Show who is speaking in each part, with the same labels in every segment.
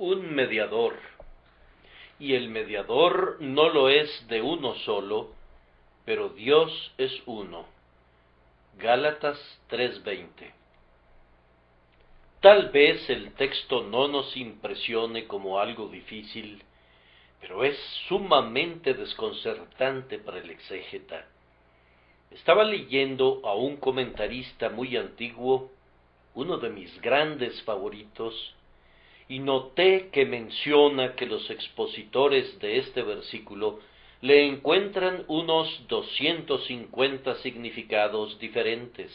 Speaker 1: Un mediador, y el mediador no lo es de uno solo, pero Dios es uno. Gálatas 3:20. Tal vez el texto no nos impresione como algo difícil, pero es sumamente desconcertante para el exégeta. Estaba leyendo a un comentarista muy antiguo, uno de mis grandes favoritos, y noté que menciona que los expositores de este versículo le encuentran unos 250 significados diferentes.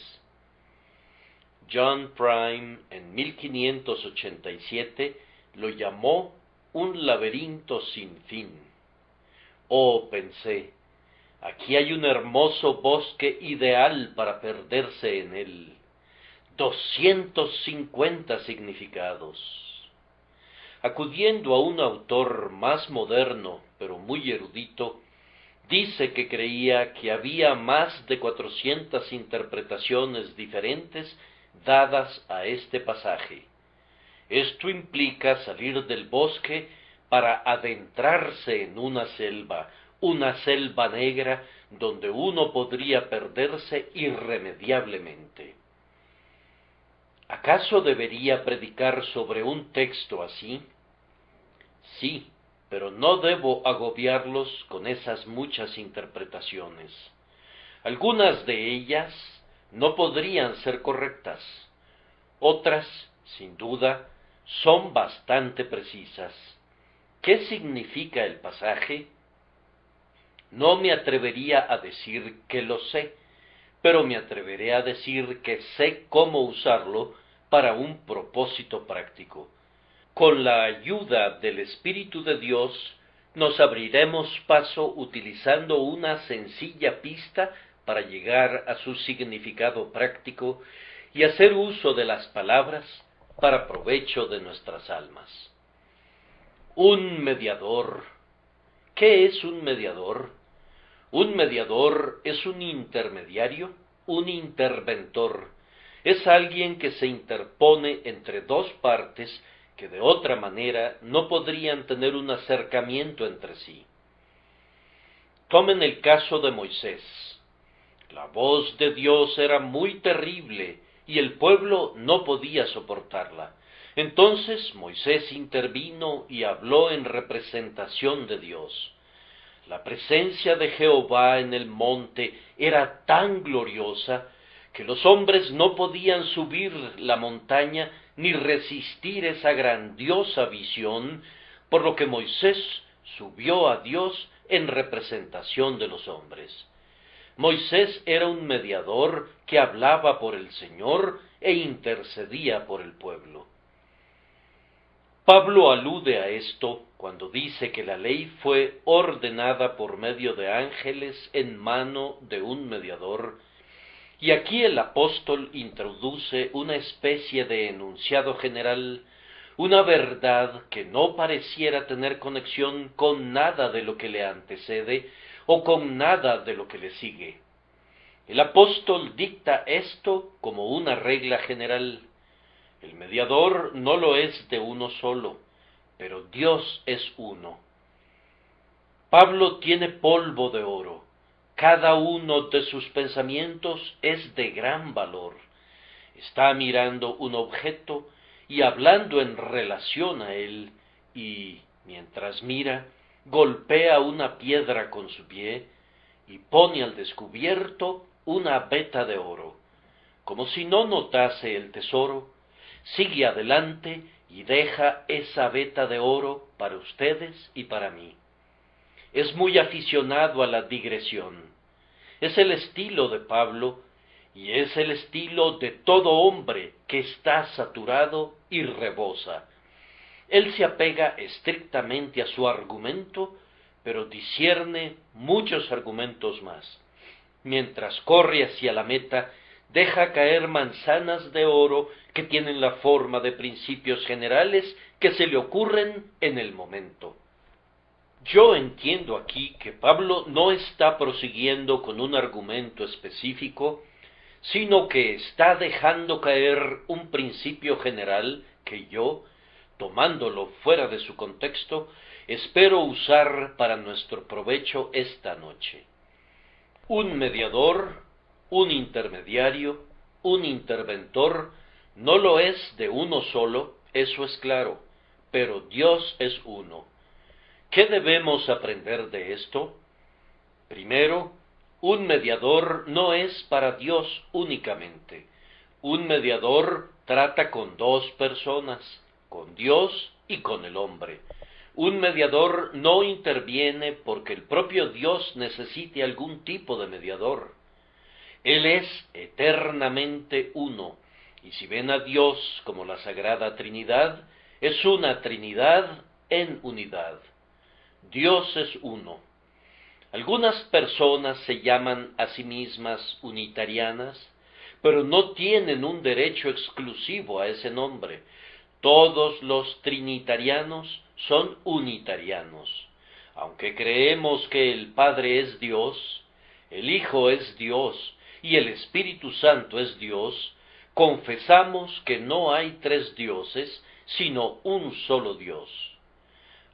Speaker 1: John Prime en 1587 lo llamó un laberinto sin fin. Oh, pensé, aquí hay un hermoso bosque ideal para perderse en él. 250 significados. Acudiendo a un autor más moderno, pero muy erudito, dice que creía que había más de 400 interpretaciones diferentes dadas a este pasaje. Esto implica salir del bosque para adentrarse en una selva negra donde uno podría perderse irremediablemente. ¿Acaso debería predicar sobre un texto así? Sí, pero no debo agobiarlos con esas muchas interpretaciones. Algunas de ellas no podrían ser correctas. Otras, sin duda, son bastante precisas. ¿Qué significa el pasaje? No me atrevería a decir que lo sé, pero me atreveré a decir que sé cómo usarlo para un propósito práctico. Con la ayuda del Espíritu de Dios, nos abriremos paso utilizando una sencilla pista para llegar a su significado práctico y hacer uso de las palabras para provecho de nuestras almas. Un mediador. ¿Qué es un mediador? Un mediador es un intermediario, un interventor. Es alguien que se interpone entre dos partes que de otra manera no podrían tener un acercamiento entre sí. Tomen el caso de Moisés. La voz de Dios era muy terrible y el pueblo no podía soportarla. Entonces Moisés intervino y habló en representación de Dios. La presencia de Jehová en el monte era tan gloriosa que los hombres no podían subir la montaña ni resistir esa grandiosa visión, por lo que Moisés subió a Dios en representación de los hombres. Moisés era un mediador que hablaba por el Señor e intercedía por el pueblo. Pablo alude a esto cuando dice que la ley fue ordenada por medio de ángeles en mano de un mediador, y aquí el apóstol introduce una especie de enunciado general, una verdad que no pareciera tener conexión con nada de lo que le antecede o con nada de lo que le sigue. El apóstol dicta esto como una regla general. El mediador no lo es de uno solo, pero Dios es uno. Pablo tiene polvo de oro. Cada uno de sus pensamientos es de gran valor. Está mirando un objeto y hablando en relación a él, y, mientras mira, golpea una piedra con su pie y pone al descubierto una veta de oro. Como si no notase el tesoro, sigue adelante y deja esa veta de oro para ustedes y para mí. Es muy aficionado a la digresión. Es el estilo de Pablo y es el estilo de todo hombre que está saturado y rebosa. Él se apega estrictamente a su argumento, pero discierne muchos argumentos más. Mientras corre hacia la meta, deja caer manzanas de oro que tienen la forma de principios generales que se le ocurren en el momento. Yo entiendo aquí que Pablo no está prosiguiendo con un argumento específico, sino que está dejando caer un principio general que yo, tomándolo fuera de su contexto, espero usar para nuestro provecho esta noche. Un mediador, un intermediario, un interventor, no lo es de uno solo, eso es claro, pero Dios es uno. ¿Qué debemos aprender de esto? Primero, un mediador no es para Dios únicamente. Un mediador trata con dos personas, con Dios y con el hombre. Un mediador no interviene porque el propio Dios necesite algún tipo de mediador. Él es eternamente uno, y si ven a Dios como la Sagrada Trinidad, es una Trinidad en unidad. Dios es uno. Algunas personas se llaman a sí mismas unitarianas, pero no tienen un derecho exclusivo a ese nombre. Todos los trinitarianos son unitarianos. Aunque creemos que el Padre es Dios, el Hijo es Dios y el Espíritu Santo es Dios, confesamos que no hay tres dioses, sino un solo Dios.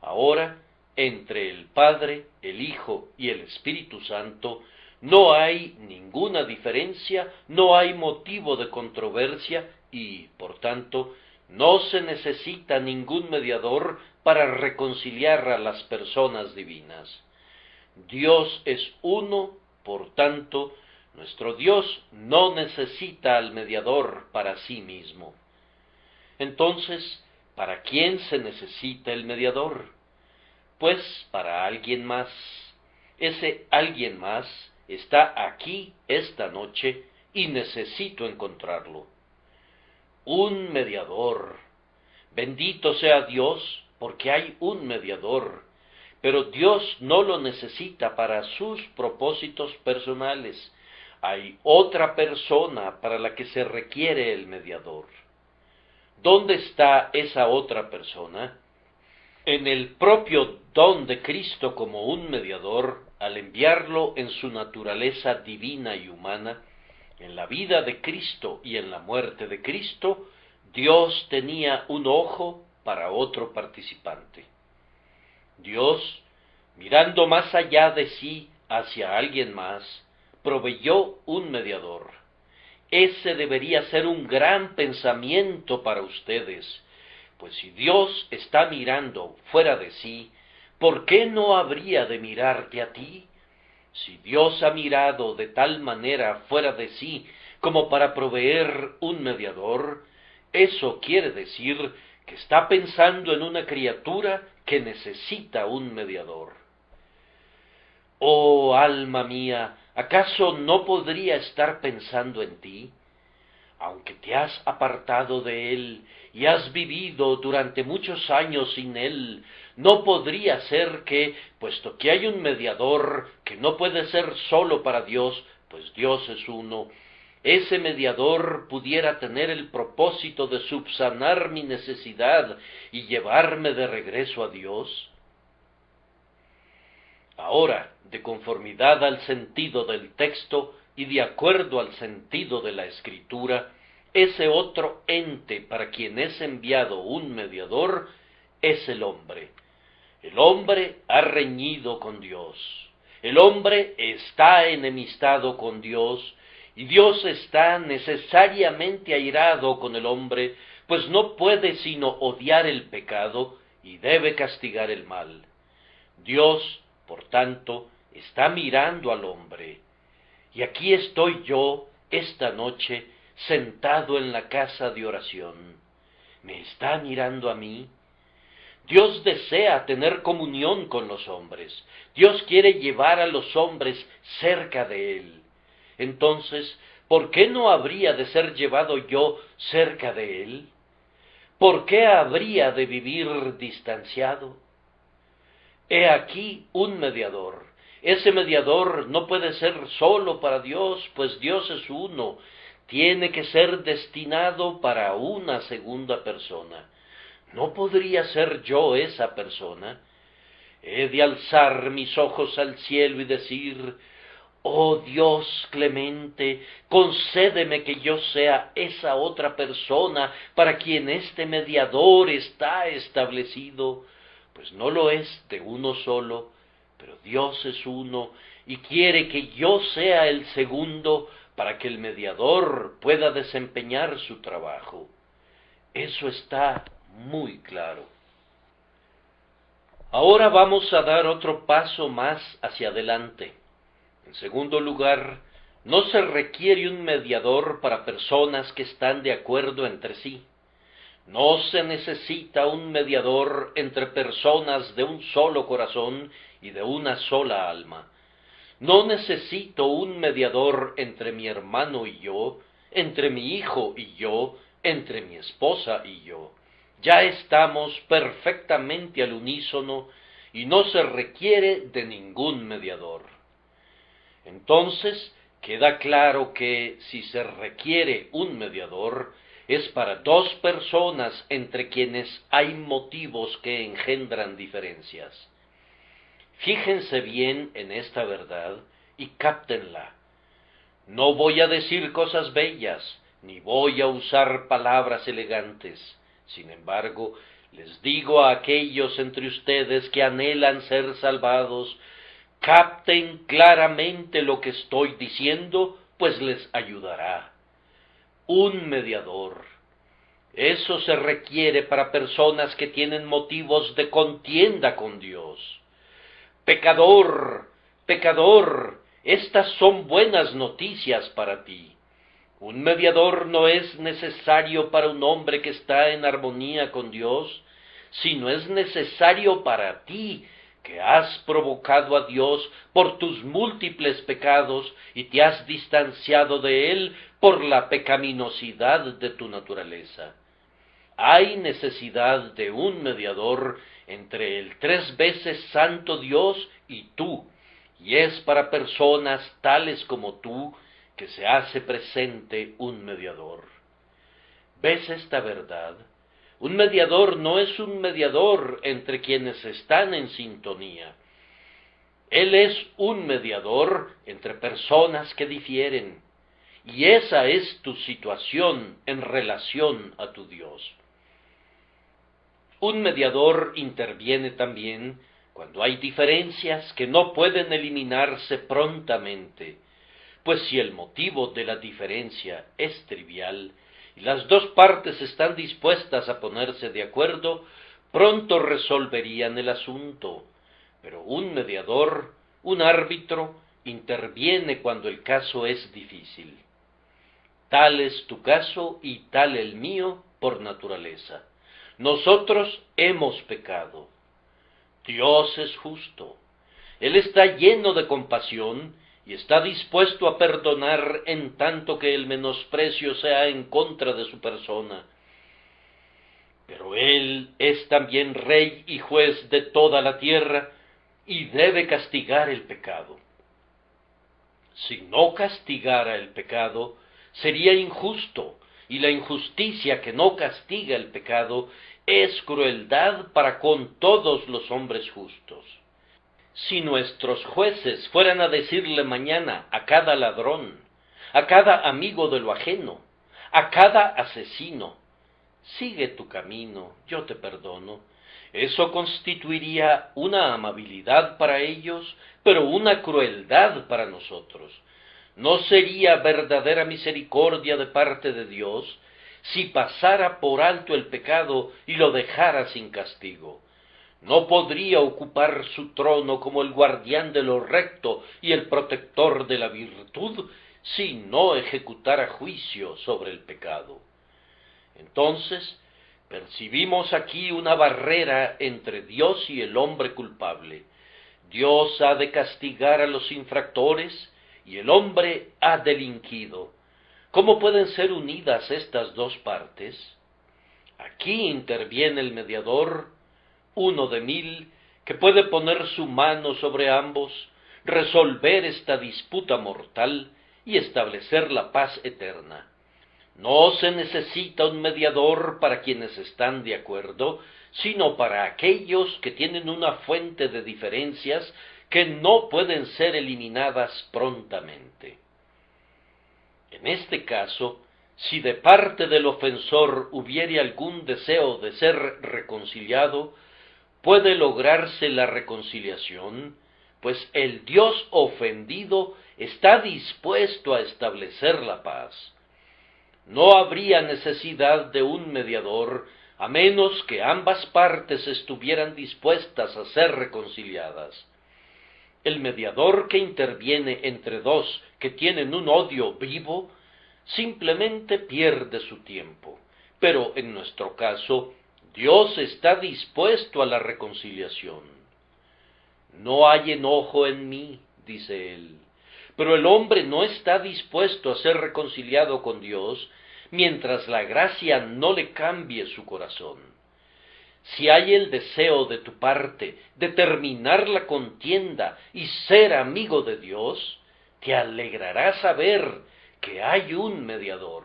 Speaker 1: Ahora, entre el Padre, el Hijo y el Espíritu Santo, no hay ninguna diferencia, no hay motivo de controversia y, por tanto, no se necesita ningún mediador para reconciliar a las personas divinas. Dios es uno, por tanto, nuestro Dios no necesita al mediador para sí mismo. Entonces, ¿para quién se necesita el mediador? Pues para alguien más. Ese alguien más está aquí esta noche y necesito encontrarlo. Un mediador. Bendito sea Dios, porque hay un mediador, pero Dios no lo necesita para sus propósitos personales. Hay otra persona para la que se requiere el mediador. ¿Dónde está esa otra persona? En el propio don de Cristo como un mediador, al enviarlo en su naturaleza divina y humana, en la vida de Cristo y en la muerte de Cristo, Dios tenía un ojo para otro participante. Dios, mirando más allá de sí hacia alguien más, proveyó un mediador. Ese debería ser un gran pensamiento para ustedes, pues si Dios está mirando fuera de sí, ¿por qué no habría de mirarte a ti? Si Dios ha mirado de tal manera fuera de sí como para proveer un mediador, eso quiere decir que está pensando en una criatura que necesita un mediador. Oh, alma mía, ¿acaso no podría estar pensando en ti? Aunque te has apartado de Él y has vivido durante muchos años sin Él, no podría ser que, puesto que hay un mediador que no puede ser solo para Dios, pues Dios es uno, ese mediador pudiera tener el propósito de subsanar mi necesidad y llevarme de regreso a Dios. Ahora, de conformidad al sentido del texto y de acuerdo al sentido de la Escritura, ese otro ente para quien es enviado un mediador es el hombre. El hombre ha reñido con Dios. El hombre está enemistado con Dios, y Dios está necesariamente airado con el hombre, pues no puede sino odiar el pecado y debe castigar el mal. Dios, por tanto, está mirando al hombre. Y aquí estoy yo, esta noche, sentado en la casa de oración. ¿Me está mirando a mí? Dios desea tener comunión con los hombres. Dios quiere llevar a los hombres cerca de Él. Entonces, ¿por qué no habría de ser llevado yo cerca de Él? ¿Por qué habría de vivir distanciado? He aquí un mediador. Ese mediador no puede ser solo para Dios, pues Dios es uno. Tiene que ser destinado para una segunda persona. ¿No podría ser yo esa persona? He de alzar mis ojos al cielo y decir: Oh Dios clemente, concédeme que yo sea esa otra persona para quien este mediador está establecido, pues no lo es de uno solo, pero Dios es uno y quiere que yo sea el segundo para que el mediador pueda desempeñar su trabajo. Eso está muy claro. Ahora vamos a dar otro paso más hacia adelante. En segundo lugar, no se requiere un mediador para personas que están de acuerdo entre sí. No se necesita un mediador entre personas de un solo corazón y de una sola alma. No necesito un mediador entre mi hermano y yo, entre mi hijo y yo, entre mi esposa y yo. Ya estamos perfectamente al unísono y no se requiere de ningún mediador. Entonces, queda claro que si se requiere un mediador, es para dos personas entre quienes hay motivos que engendran diferencias. Fíjense bien en esta verdad y cáptenla. No voy a decir cosas bellas, ni voy a usar palabras elegantes. Sin embargo, les digo a aquellos entre ustedes que anhelan ser salvados, capten claramente lo que estoy diciendo, pues les ayudará. Un mediador. Eso se requiere para personas que tienen motivos de contienda con Dios. Pecador, pecador, estas son buenas noticias para ti. Un mediador no es necesario para un hombre que está en armonía con Dios, sino es necesario para ti, que has provocado a Dios por tus múltiples pecados y te has distanciado de Él por la pecaminosidad de tu naturaleza. Hay necesidad de un mediador entre el 3 veces santo Dios y tú, y es para personas tales como tú que se hace presente un mediador. ¿Ves esta verdad? Un mediador no es un mediador entre quienes están en sintonía. Él es un mediador entre personas que difieren, y esa es tu situación en relación a tu Dios. Un mediador interviene también cuando hay diferencias que no pueden eliminarse prontamente, pues si el motivo de la diferencia es trivial y las dos partes están dispuestas a ponerse de acuerdo, pronto resolverían el asunto. Pero un mediador, un árbitro, interviene cuando el caso es difícil. Tal es tu caso y tal el mío por naturaleza. Nosotros hemos pecado. Dios es justo. Él está lleno de compasión y está dispuesto a perdonar en tanto que el menosprecio sea en contra de su persona. Pero Él es también Rey y Juez de toda la tierra y debe castigar el pecado. Si no castigara el pecado, sería injusto, y la injusticia que no castiga el pecado es crueldad para con todos los hombres justos. Si nuestros jueces fueran a decirle mañana a cada ladrón, a cada amigo de lo ajeno, a cada asesino, sigue tu camino, yo te perdono, eso constituiría una amabilidad para ellos, pero una crueldad para nosotros. ¿No sería verdadera misericordia de parte de Dios si pasara por alto el pecado y lo dejara sin castigo? No podría ocupar su trono como el guardián de lo recto y el protector de la virtud si no ejecutara juicio sobre el pecado. Entonces, percibimos aquí una barrera entre Dios y el hombre culpable. Dios ha de castigar a los infractores y el hombre ha delinquido. ¿Cómo pueden ser unidas estas dos partes? Aquí interviene el mediador, uno de 1000, que puede poner su mano sobre ambos, resolver esta disputa mortal y establecer la paz eterna. No se necesita un mediador para quienes están de acuerdo, sino para aquellos que tienen una fuente de diferencias que no pueden ser eliminadas prontamente. En este caso, si de parte del ofensor hubiere algún deseo de ser reconciliado, puede lograrse la reconciliación, pues el Dios ofendido está dispuesto a establecer la paz. No habría necesidad de un mediador, a menos que ambas partes estuvieran dispuestas a ser reconciliadas. El mediador que interviene entre dos que tienen un odio vivo, simplemente pierde su tiempo. Pero en nuestro caso, Dios está dispuesto a la reconciliación. No hay enojo en mí, dice él, pero el hombre no está dispuesto a ser reconciliado con Dios mientras la gracia no le cambie su corazón. Si hay el deseo de tu parte de terminar la contienda y ser amigo de Dios, te alegrará saber que hay un mediador.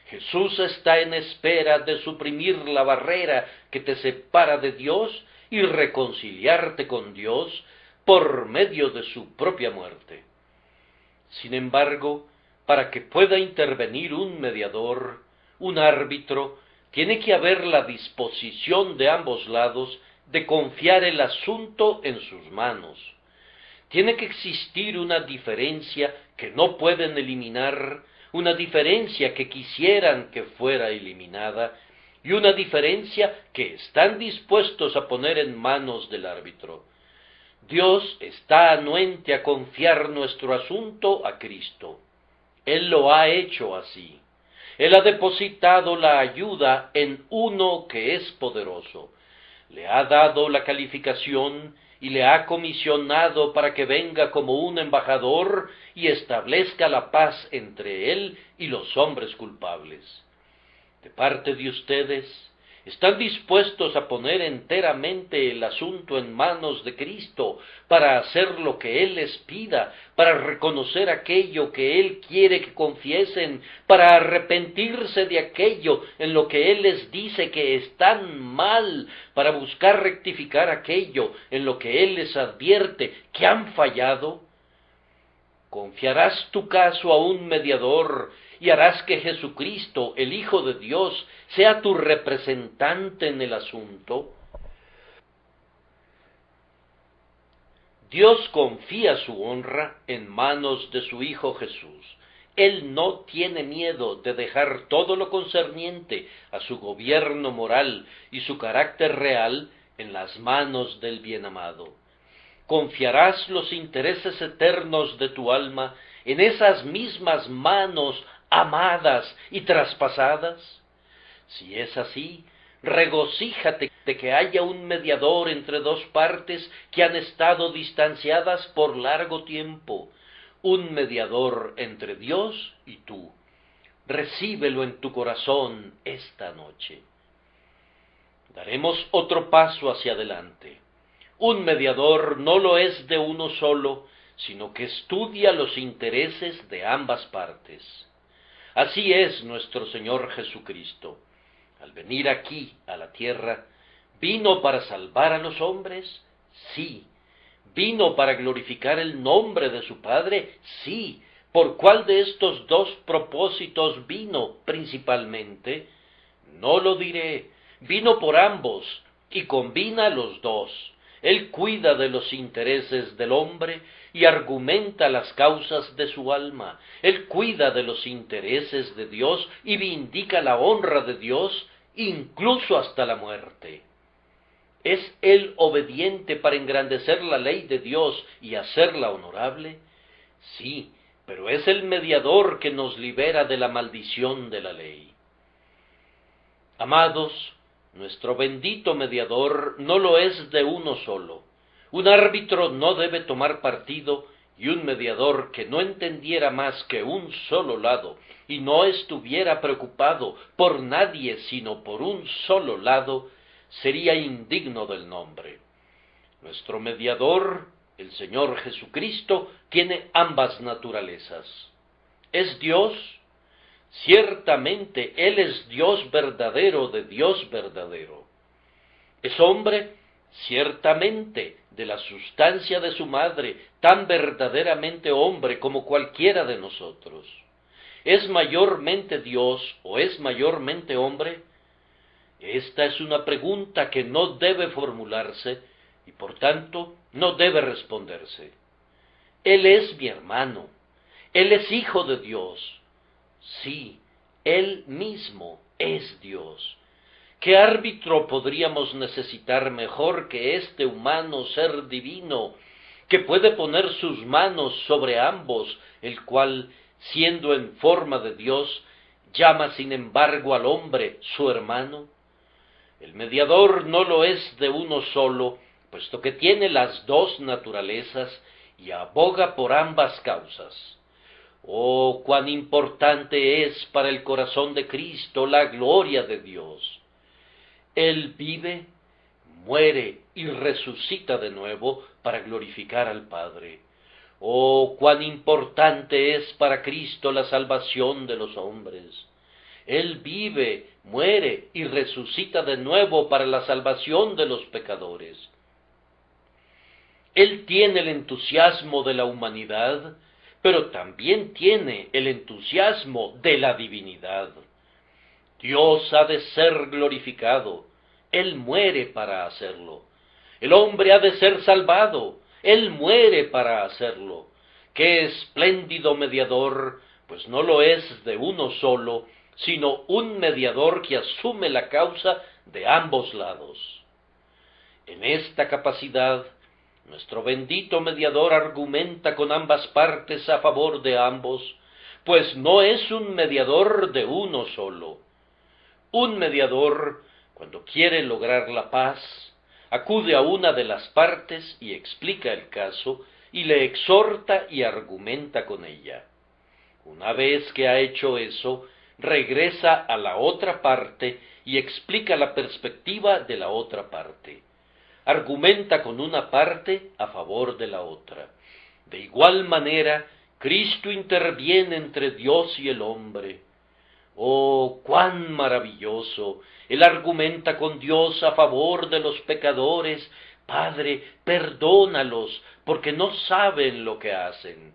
Speaker 1: Jesús está en espera de suprimir la barrera que te separa de Dios y reconciliarte con Dios por medio de su propia muerte. Sin embargo, para que pueda intervenir un mediador, un árbitro, tiene que haber la disposición de ambos lados de confiar el asunto en sus manos. Tiene que existir una diferencia que no pueden eliminar, una diferencia que quisieran que fuera eliminada, y una diferencia que están dispuestos a poner en manos del árbitro. Dios está anuente a confiar nuestro asunto a Cristo. Él lo ha hecho así. Él ha depositado la ayuda en uno que es poderoso. Le ha dado la calificación y le ha comisionado para que venga como un embajador y establezca la paz entre él y los hombres culpables. De parte de ustedes, ¿están dispuestos a poner enteramente el asunto en manos de Cristo para hacer lo que Él les pida, para reconocer aquello que Él quiere que confiesen, para arrepentirse de aquello en lo que Él les dice que están mal, para buscar rectificar aquello en lo que Él les advierte que han fallado? ¿Confiarás tu caso a un mediador y harás que Jesucristo, el Hijo de Dios, sea tu representante en el asunto? Dios confía su honra en manos de su Hijo Jesús. Él no tiene miedo de dejar todo lo concerniente a su gobierno moral y su carácter real en las manos del Bienamado. ¿Confiarás los intereses eternos de tu alma en esas mismas manos amadas y traspasadas? Si es así, regocíjate de que haya un mediador entre dos partes que han estado distanciadas por largo tiempo, un mediador entre Dios y tú. Recíbelo en tu corazón esta noche. Daremos otro paso hacia adelante. Un mediador no lo es de uno solo, sino que estudia los intereses de ambas partes. Así es nuestro Señor Jesucristo. Al venir aquí, a la tierra, ¿vino para salvar a los hombres? Sí. ¿Vino para glorificar el nombre de su Padre? Sí. ¿Por cuál de estos dos propósitos vino principalmente? No lo diré. Vino por ambos y combina los dos. Él cuida de los intereses del hombre y argumenta las causas de su alma. Él cuida de los intereses de Dios y vindica la honra de Dios, incluso hasta la muerte. ¿Es Él obediente para engrandecer la ley de Dios y hacerla honorable? Sí, pero es el mediador que nos libera de la maldición de la ley. Amados, nuestro bendito mediador no lo es de uno solo. Un árbitro no debe tomar partido, y un mediador que no entendiera más que un solo lado y no estuviera preocupado por nadie sino por un solo lado, sería indigno del nombre. Nuestro mediador, el Señor Jesucristo, tiene ambas naturalezas. ¿Es Dios? Ciertamente Él es Dios verdadero de Dios verdadero. ¿Es hombre? ciertamente de la sustancia de su madre, tan verdaderamente hombre como cualquiera de nosotros. ¿Es mayormente Dios o es mayormente hombre? Esta es una pregunta que no debe formularse y por tanto no debe responderse. Él es mi hermano, Él es hijo de Dios. Sí, Él mismo es Dios. ¿Qué árbitro podríamos necesitar mejor que este humano ser divino, que puede poner sus manos sobre ambos, el cual, siendo en forma de Dios, llama sin embargo al hombre su hermano? El mediador no lo es de uno solo, puesto que tiene las dos naturalezas y aboga por ambas causas. Oh, cuán importante es para el corazón de Cristo la gloria de Dios. Él vive, muere y resucita de nuevo para glorificar al Padre. Oh, cuán importante es para Cristo la salvación de los hombres. Él vive, muere y resucita de nuevo para la salvación de los pecadores. Él tiene el entusiasmo de la humanidad, pero también tiene el entusiasmo de la divinidad. Dios ha de ser glorificado, Él muere para hacerlo. El hombre ha de ser salvado, Él muere para hacerlo. ¡Qué espléndido mediador! Pues no lo es de uno solo, sino un mediador que asume la causa de ambos lados. En esta capacidad, nuestro bendito mediador argumenta con ambas partes a favor de ambos, pues no es un mediador de uno solo. Un mediador, cuando quiere lograr la paz, acude a una de las partes y explica el caso, y le exhorta y argumenta con ella. Una vez que ha hecho eso, regresa a la otra parte y explica la perspectiva de la otra parte. Argumenta con una parte a favor de la otra. De igual manera, Cristo interviene entre Dios y el hombre. ¡Oh, cuán maravilloso! Él argumenta con Dios a favor de los pecadores. Padre, perdónalos, porque no saben lo que hacen.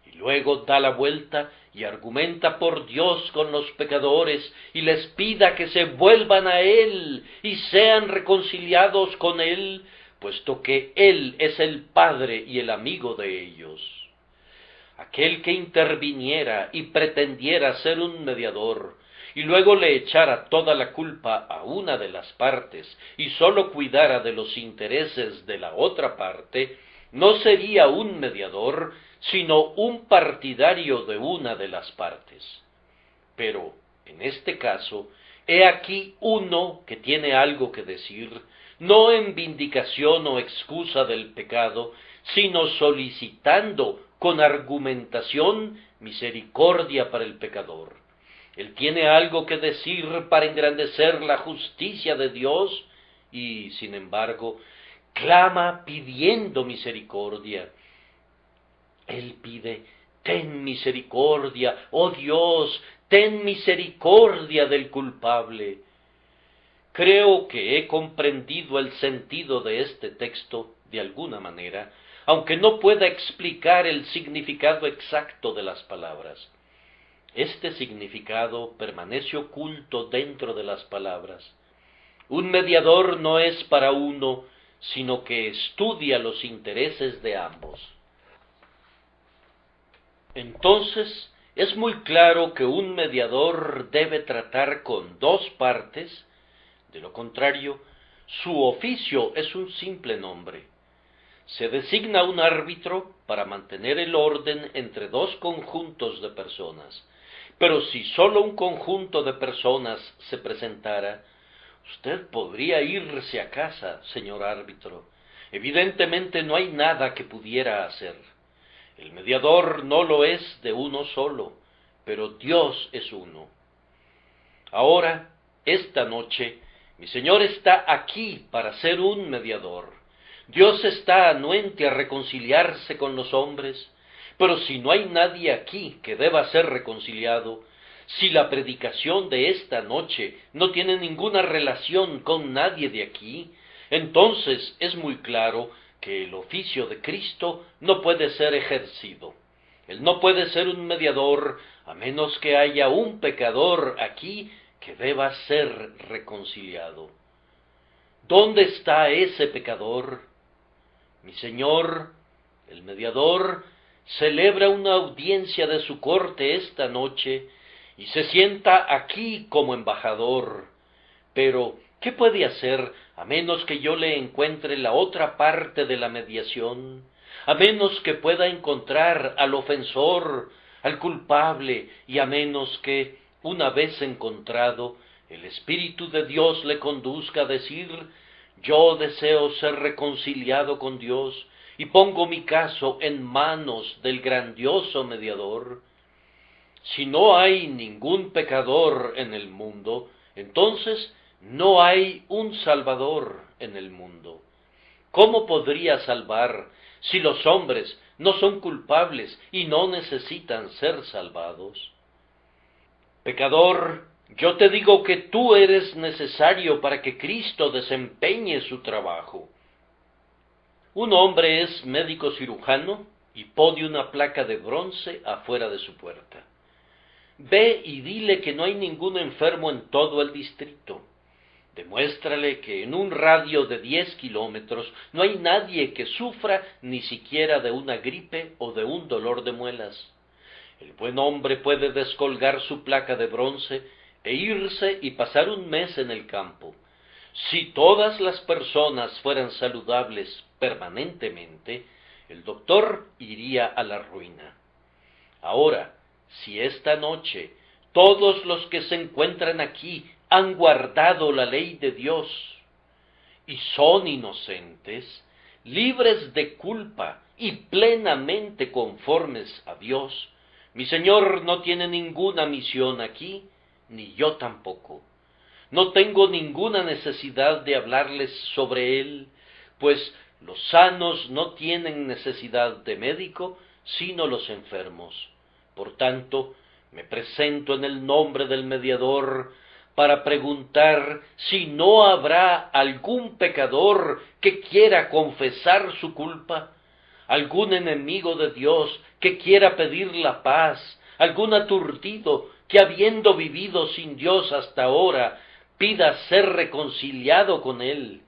Speaker 1: Y luego da la vuelta y argumenta por Dios con los pecadores y les pida que se vuelvan a Él y sean reconciliados con Él, puesto que Él es el Padre y el amigo de ellos. Aquel que interviniera y pretendiera ser un mediador, y luego le echara toda la culpa a una de las partes, y sólo cuidara de los intereses de la otra parte, no sería un mediador, sino un partidario de una de las partes. Pero, en este caso, he aquí uno que tiene algo que decir, no en vindicación o excusa del pecado, sino solicitando con argumentación misericordia para el pecador. Él tiene algo que decir para engrandecer la justicia de Dios y, sin embargo, clama pidiendo misericordia. Él pide, ten misericordia, oh Dios, ten misericordia del culpable. Creo que he comprendido el sentido de este texto de alguna manera, aunque no pueda explicar el significado exacto de las palabras. Este significado permanece oculto dentro de las palabras. Un mediador no es para uno, sino que estudia los intereses de ambos. Entonces, es muy claro que un mediador debe tratar con dos partes, de lo contrario, su oficio es un simple nombre. Se designa un árbitro para mantener el orden entre dos conjuntos de personas, pero si solo un conjunto de personas se presentara, usted podría irse a casa, señor árbitro. Evidentemente no hay nada que pudiera hacer. El mediador no lo es de uno solo, pero Dios es uno. Ahora, esta noche, mi Señor está aquí para ser un mediador. Dios está anuente a reconciliarse con los hombres, pero si no hay nadie aquí que deba ser reconciliado, si la predicación de esta noche no tiene ninguna relación con nadie de aquí, entonces es muy claro que el oficio de Cristo no puede ser ejercido. Él no puede ser un mediador a menos que haya un pecador aquí que deba ser reconciliado. ¿Dónde está ese pecador? Mi Señor, el mediador, celebra una audiencia de su corte esta noche y se sienta aquí como embajador. Pero, ¿qué puede hacer a menos que yo le encuentre la otra parte de la mediación? A menos que pueda encontrar al ofensor, al culpable, y a menos que, una vez encontrado, el Espíritu de Dios le conduzca a decir: yo deseo ser reconciliado con Dios y pongo mi caso en manos del grandioso mediador. Si no hay ningún pecador en el mundo, entonces no hay un Salvador en el mundo. ¿Cómo podría salvar si los hombres no son culpables y no necesitan ser salvados? Pecador, yo te digo que tú eres necesario para que Cristo desempeñe su trabajo. Un hombre es médico cirujano y pone una placa de bronce afuera de su puerta. Ve y dile que no hay ningún enfermo en todo el distrito. Demuéstrale que en un radio de 10 kilómetros no hay nadie que sufra ni siquiera de una gripe o de un dolor de muelas. El buen hombre puede descolgar su placa de bronce e irse y pasar un mes en el campo. Si todas las personas fueran saludables permanentemente, el doctor iría a la ruina. Ahora, si esta noche todos los que se encuentran aquí han guardado la ley de Dios y son inocentes, libres de culpa y plenamente conformes a Dios, mi Señor no tiene ninguna misión aquí, ni yo tampoco. No tengo ninguna necesidad de hablarles sobre Él, pues los sanos no tienen necesidad de médico, sino los enfermos. Por tanto, me presento en el nombre del mediador para preguntar si no habrá algún pecador que quiera confesar su culpa, algún enemigo de Dios que quiera pedir la paz, algún aturdido que habiendo vivido sin Dios hasta ahora, pida ser reconciliado con Él.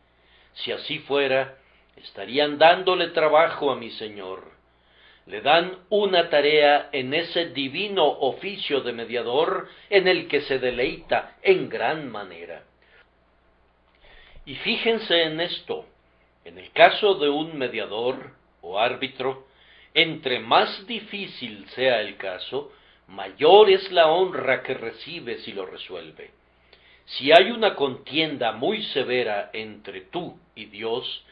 Speaker 1: Si así fuera, estarían dándole trabajo a mi Señor. Le dan una tarea en ese divino oficio de mediador en el que se deleita en gran manera. Y fíjense en esto, en el caso de un mediador o árbitro, entre más difícil sea el caso, mayor es la honra que recibe si lo resuelve. Si hay una contienda muy severa entre tú y Dios,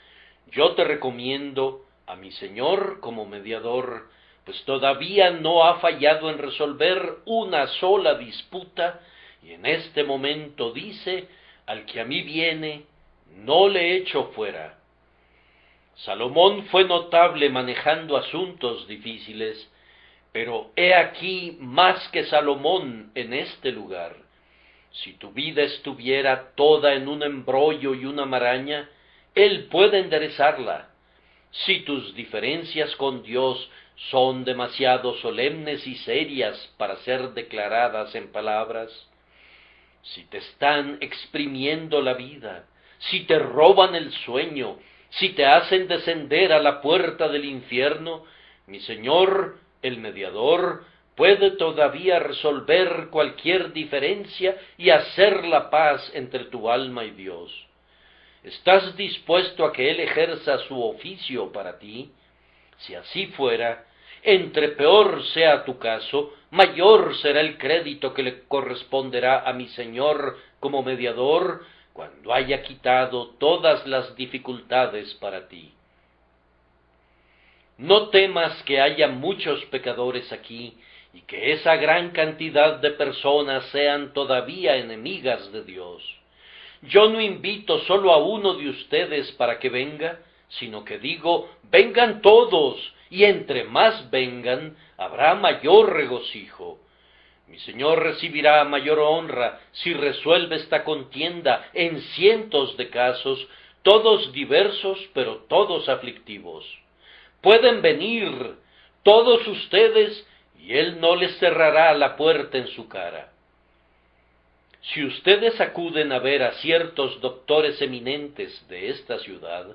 Speaker 1: yo te recomiendo a mi Señor como mediador, pues todavía no ha fallado en resolver una sola disputa, y en este momento dice: al que a mí viene, no le echo fuera. Salomón fue notable manejando asuntos difíciles, pero he aquí más que Salomón en este lugar. Si tu vida estuviera toda en un embrollo y una maraña, Él puede enderezarla. Si tus diferencias con Dios son demasiado solemnes y serias para ser declaradas en palabras, si te están exprimiendo la vida, si te roban el sueño, si te hacen descender a la puerta del infierno, mi Señor, el mediador, puede todavía resolver cualquier diferencia y hacer la paz entre tu alma y Dios. ¿Estás dispuesto a que Él ejerza su oficio para ti? Si así fuera, entre peor sea tu caso, mayor será el crédito que le corresponderá a mi Señor como mediador cuando haya quitado todas las dificultades para ti. No temas que haya muchos pecadores aquí, y que esa gran cantidad de personas sean todavía enemigas de Dios. Yo no invito solo a uno de ustedes para que venga, sino que digo: vengan todos, y entre más vengan, habrá mayor regocijo. Mi Señor recibirá mayor honra si resuelve esta contienda en cientos de casos, todos diversos, pero todos aflictivos. Pueden venir todos ustedes, y Él no les cerrará la puerta en su cara. Si ustedes acuden a ver a ciertos doctores eminentes de esta ciudad,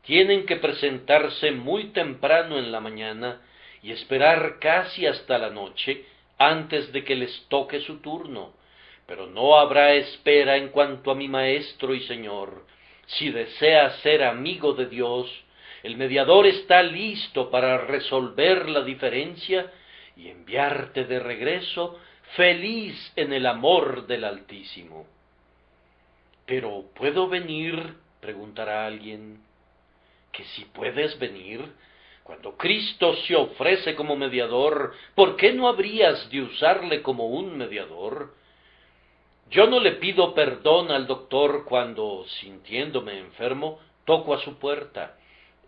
Speaker 1: tienen que presentarse muy temprano en la mañana y esperar casi hasta la noche antes de que les toque su turno. Pero no habrá espera en cuanto a mi Maestro y Señor. Si desea ser amigo de Dios, el mediador está listo para resolver la diferencia y enviarte de regreso feliz en el amor del Altísimo. ¿Pero puedo venir?, preguntará alguien. Que si puedes venir, cuando Cristo se ofrece como mediador, ¿por qué no habrías de usarle como un mediador? Yo no le pido perdón al doctor cuando, sintiéndome enfermo, toco a su puerta.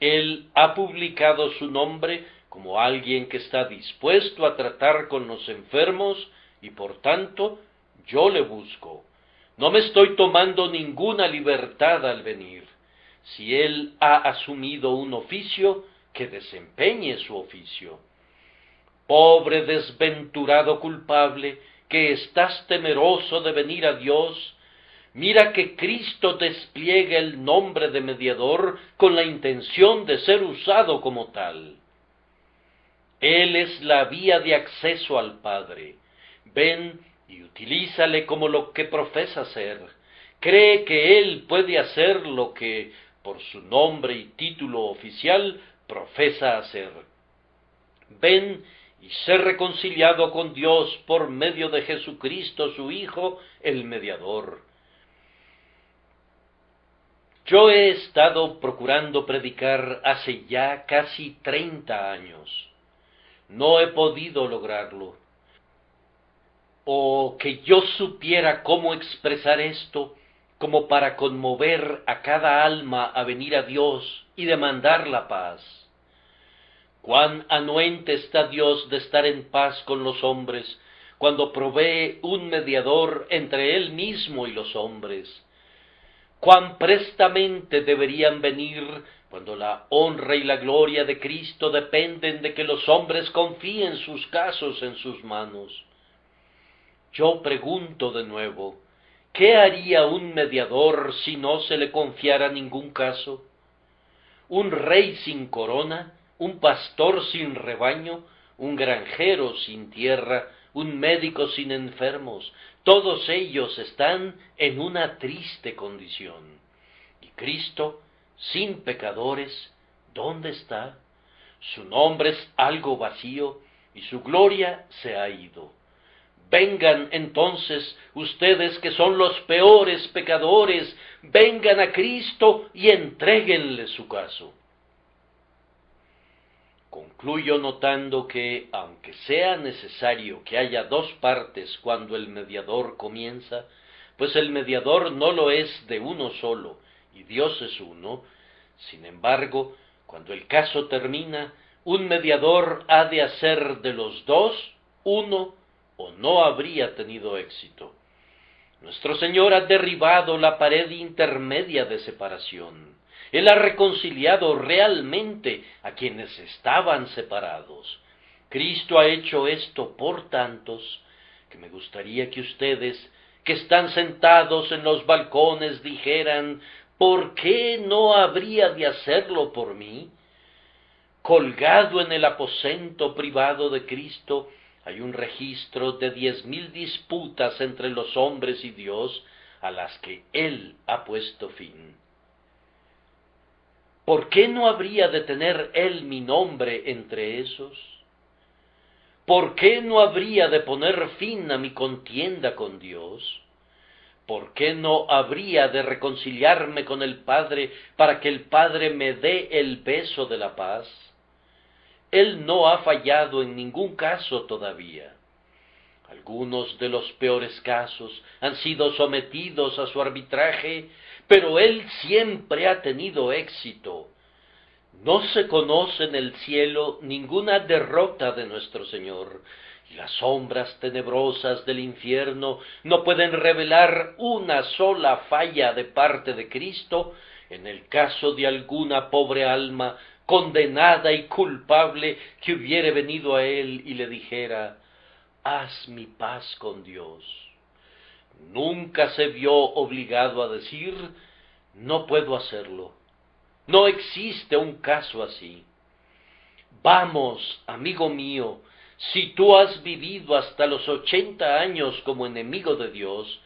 Speaker 1: Él ha publicado su nombre como alguien que está dispuesto a tratar con los enfermos y por tanto yo le busco. No me estoy tomando ninguna libertad al venir. Si él ha asumido un oficio, que desempeñe su oficio. Pobre desventurado culpable, que estás temeroso de venir a Dios, mira que Cristo despliega el nombre de mediador con la intención de ser usado como tal. Él es la vía de acceso al Padre. Ven y utilízale como lo que profesa ser. Cree que Él puede hacer lo que, por su nombre y título oficial, profesa hacer. Ven y sé reconciliado con Dios por medio de Jesucristo su Hijo, el mediador. Yo he estado procurando predicar hace ya casi 30 años. No he podido lograrlo. Oh, que yo supiera cómo expresar esto, como para conmover a cada alma a venir a Dios y demandar la paz. Cuán anuente está Dios de estar en paz con los hombres, cuando provee un mediador entre Él mismo y los hombres. Cuán prestamente deberían venir cuando la honra y la gloria de Cristo dependen de que los hombres confíen sus casos en sus manos. Yo pregunto de nuevo, ¿qué haría un mediador si no se le confiara ningún caso? ¿Un rey sin corona? ¿Un pastor sin rebaño? ¿Un granjero sin tierra? ¿Un médico sin enfermos? Todos ellos están en una triste condición. Y Cristo, sin pecadores, ¿dónde está? Su nombre es algo vacío y su gloria se ha ido. Vengan entonces ustedes que son los peores pecadores, vengan a Cristo y entréguenle su caso. Concluyo notando que, aunque sea necesario que haya dos partes cuando el mediador comienza, pues el mediador no lo es de uno solo, y Dios es uno, sin embargo, cuando el caso termina, un mediador ha de hacer de los dos uno, o no habría tenido éxito. Nuestro Señor ha derribado la pared intermedia de separación. Él ha reconciliado realmente a quienes estaban separados. Cristo ha hecho esto por tantos, que me gustaría que ustedes, que están sentados en los balcones, dijeran, ¿por qué no habría de hacerlo por mí? Colgado en el aposento privado de Cristo, hay un registro de 10,000 disputas entre los hombres y Dios, a las que Él ha puesto fin. ¿Por qué no habría de tener Él mi nombre entre esos? ¿Por qué no habría de poner fin a mi contienda con Dios? ¿Por qué no habría de reconciliarme con el Padre para que el Padre me dé el beso de la paz? Él no ha fallado en ningún caso todavía. Algunos de los peores casos han sido sometidos a su arbitraje, pero Él siempre ha tenido éxito. No se conoce en el cielo ninguna derrota de nuestro Señor, y las sombras tenebrosas del infierno no pueden revelar una sola falla de parte de Cristo, en el caso de alguna pobre alma condenada y culpable que hubiere venido a él y le dijera: haz mi paz con Dios. Nunca se vio obligado a decir: no puedo hacerlo. No existe un caso así. Vamos, amigo mío, si tú has vivido hasta los 80 años como enemigo de Dios,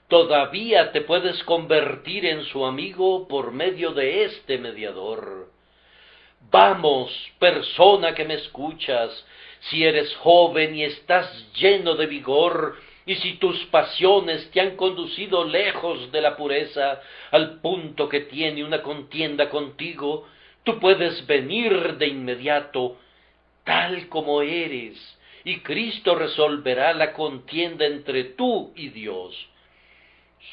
Speaker 1: todavía te puedes convertir en su amigo por medio de este mediador. Vamos, persona que me escuchas, si eres joven y estás lleno de vigor, y si tus pasiones te han conducido lejos de la pureza, al punto que tiene una contienda contigo, tú puedes venir de inmediato, tal como eres, y Cristo resolverá la contienda entre tú y Dios.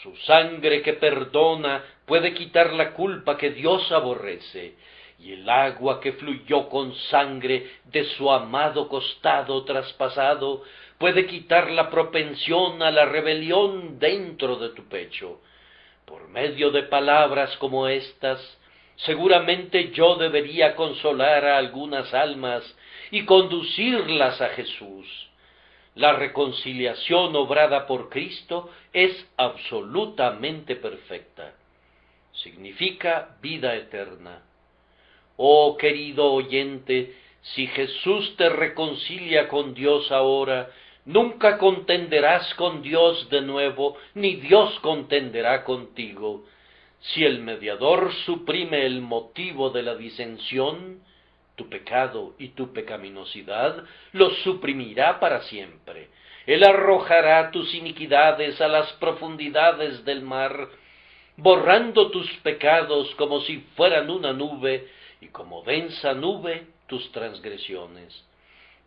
Speaker 1: Su sangre que perdona puede quitar la culpa que Dios aborrece, y el agua que fluyó con sangre de su amado costado traspasado puede quitar la propensión a la rebelión dentro de tu pecho. Por medio de palabras como estas, seguramente yo debería consolar a algunas almas y conducirlas a Jesús. La reconciliación obrada por Cristo es absolutamente perfecta. Significa vida eterna. Oh querido oyente, si Jesús te reconcilia con Dios ahora, nunca contenderás con Dios de nuevo, ni Dios contenderá contigo. Si el mediador suprime el motivo de la disensión, tu pecado y tu pecaminosidad los suprimirá para siempre. Él arrojará tus iniquidades a las profundidades del mar, borrando tus pecados como si fueran una nube, y como densa nube tus transgresiones.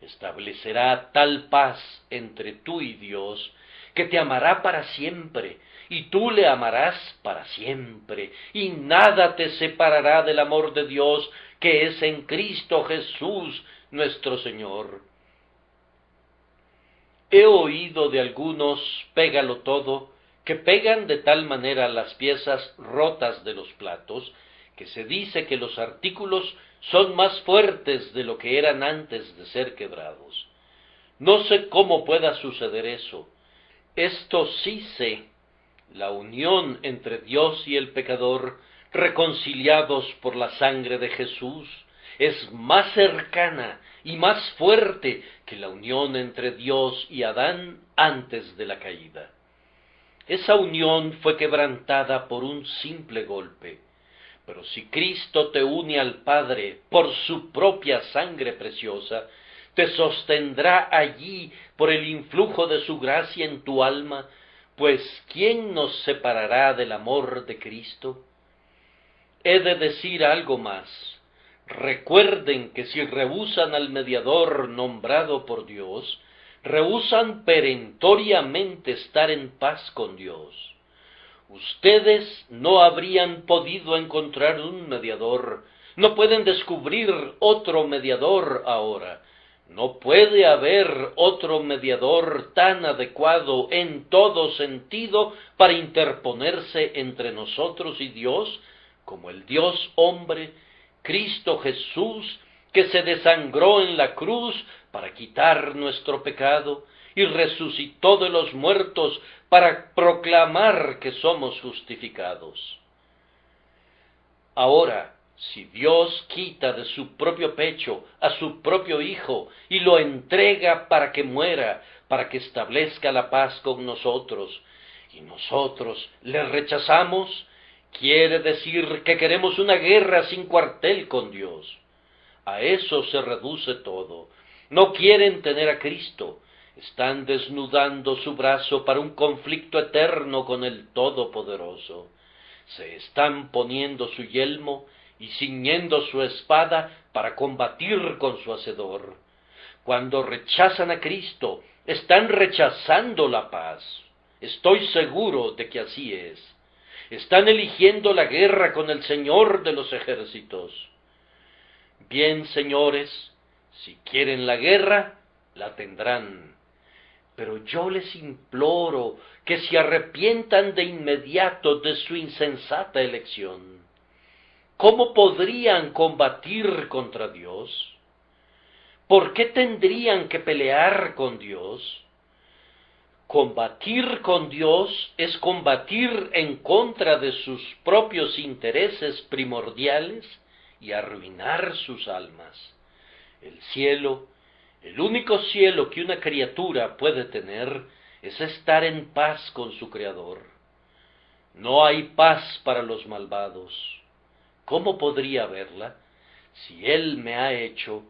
Speaker 1: Establecerá tal paz entre tú y Dios, que te amará para siempre, y tú le amarás para siempre, y nada te separará del amor de Dios, que es en Cristo Jesús nuestro Señor. He oído de algunos, pégalo todo, que pegan de tal manera las piezas rotas de los platos, que se dice que los artículos son más fuertes de lo que eran antes de ser quebrados. No sé cómo pueda suceder eso. Esto sí sé: la unión entre Dios y el pecador, reconciliados por la sangre de Jesús, es más cercana y más fuerte que la unión entre Dios y Adán antes de la caída. Esa unión fue quebrantada por un simple golpe. Pero si Cristo te une al Padre por su propia sangre preciosa, te sostendrá allí por el influjo de su gracia en tu alma, pues ¿quién nos separará del amor de Cristo? He de decir algo más. Recuerden que si rehúsan al mediador nombrado por Dios, rehúsan perentoriamente estar en paz con Dios. Ustedes no habrían podido encontrar un mediador, no pueden descubrir otro mediador ahora. No puede haber otro mediador tan adecuado en todo sentido para interponerse entre nosotros y Dios, como el Dios hombre, Cristo Jesús, que se desangró en la cruz para quitar nuestro pecado, y resucitó de los muertos para proclamar que somos justificados. Ahora, si Dios quita de su propio pecho a su propio Hijo y lo entrega para que muera, para que establezca la paz con nosotros, y nosotros le rechazamos, quiere decir que queremos una guerra sin cuartel con Dios. A eso se reduce todo. No quieren tener a Cristo. Están desnudando su brazo para un conflicto eterno con el Todopoderoso. Se están poniendo su yelmo y ciñendo su espada para combatir con su Hacedor. Cuando rechazan a Cristo, están rechazando la paz. Estoy seguro de que así es. Están eligiendo la guerra con el Señor de los ejércitos. Bien, señores, si quieren la guerra, la tendrán. Pero yo les imploro que se arrepientan de inmediato de su insensata elección. ¿Cómo podrían combatir contra Dios? ¿Por qué tendrían que pelear con Dios? Combatir con Dios es combatir en contra de sus propios intereses primordiales y arruinar sus almas. El cielo, el único cielo que una criatura puede tener, es estar en paz con su Creador. No hay paz para los malvados. ¿Cómo podría haberla? Si Él me ha hecho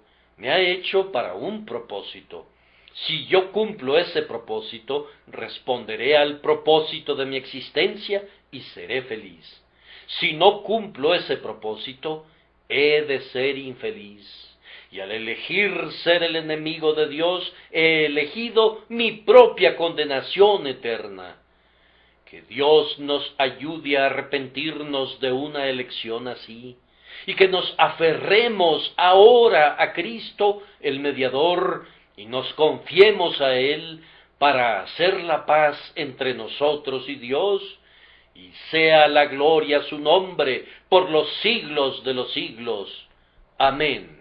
Speaker 1: para un propósito. Si yo cumplo ese propósito, responderé al propósito de mi existencia y seré feliz. Si no cumplo ese propósito, he de ser infeliz. Y al elegir ser el enemigo de Dios, he elegido mi propia condenación eterna. Que Dios nos ayude a arrepentirnos de una elección así, y que nos aferremos ahora a Cristo, el mediador, y nos confiemos a Él para hacer la paz entre nosotros y Dios, y sea la gloria su nombre por los siglos de los siglos. Amén.